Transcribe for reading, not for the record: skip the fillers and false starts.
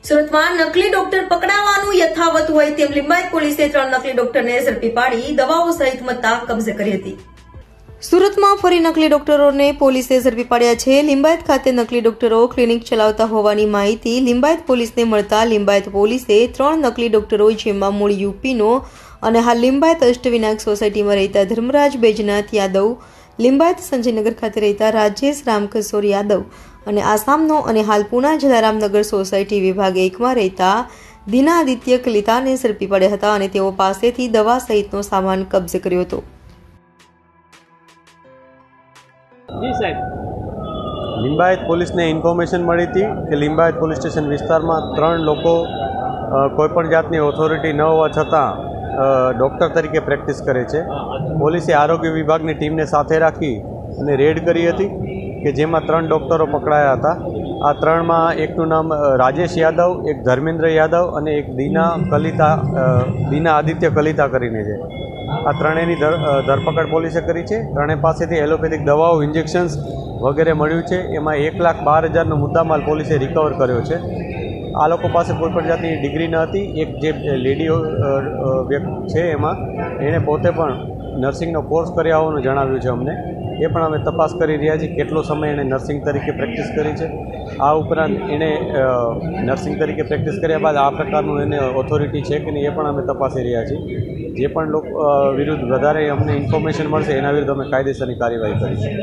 સુરતમાં નકલી ડોક્ટર પકડાવાનું યથાવત હોય તેમ લિંબાયત પોલીસે 3 નકલી ડોક્ટરને ઝડપી પાડી દવાઓ સહિત મત્તા કબજે કરી હતી. સુરતમાં ફરી નકલી ડોક્ટરોને પોલીસે ઝડપી પાડ્યા છે. લિંબાયત ખાતે નકલી ડોક્ટરો ક્લિનિક ચલાવતા હોવાની માહિતી લિંબાયત પોલીસને મળતા લિંબાયત પોલીસે 3 નકલી ડોક્ટરો જેમાં મૂળ યુપીનો અને હાલ લિંબાયત અષ્ટવિનાયક સોસાયટીમાં રહેતા ધર્મરાજ બૈજનાથ યાદવ, લિંબાયત સંજયનગર ખાતે રહેતા રાજેશ રામકિશોર યાદવ અને આસામનો અને હાલ પુના જલારામનગર સોસાયટી વિભાગ 1માં રહેતા દીના આદિત્ય કલિતાને ઝડપી પડ્યા હતા અને તેઓ પાસેથી દવા સહિતનો સામાન કબજે કર્યો હતો. લિંબાયત પોલીસને ઇન્ફોર્મેશન મળી હતી કે લિંબાયત પોલીસ સ્ટેશન વિસ્તારમાં 3 લોકો કોઈપણ જાતની ઓથોરિટી ન હોવા છતાં ડૉક્ટર તરીકે પ્રેક્ટિસ કરે છે. પોલીસે આરોગ્ય વિભાગની ટીમને સાથે રાખી અને રેડ કરી હતી કે જેમાં 3 ડૉક્ટરો પકડાયા હતા. આ 3માં એકનું નામ રાજેશ યાદવ, એક ધર્મેન્દ્ર યાદવ અને એક દીના આદિત્ય કલિતા કરીને છે. આ ત્રણેયની ધરપકડ પોલીસે કરી છે. ત્રણેય પાસેથી એલોપેથિક દવાઓ, ઇન્જેક્શન્સ વગેરે મળ્યું છે. એમાં 1,12,000નો મુદ્દામાલ પોલીસે રિકવર કર્યો છે. આ લોકો પાસે કોઈપણ જાતની ડિગ્રી ન હતી. એક જે લેડી વ્યક્તિ છે એમાં એણે પોતે પણ નર્સિંગનો કોર્સ કર્યા હોવાનું જણાવ્યું છે અમને. એ પણ અમે તપાસ કરી રહ્યા છીએ કેટલો સમય એણે નર્સિંગ તરીકે પ્રેક્ટિસ કરી છે. આ ઉપરાંત એણે નર્સિંગ તરીકે પ્રેક્ટિસ કર્યા બાદ આ પ્રકારનું એને ઓથોરિટી છે કે નહીં એ પણ અમે તપાસી રહ્યા છીએ. જે પણ લોકો વિરુદ્ધ વધારે અમને ઇન્ફોર્મેશન મળશે એના વિરુદ્ધ અમે કાયદેસરની કાર્યવાહી કરીશું.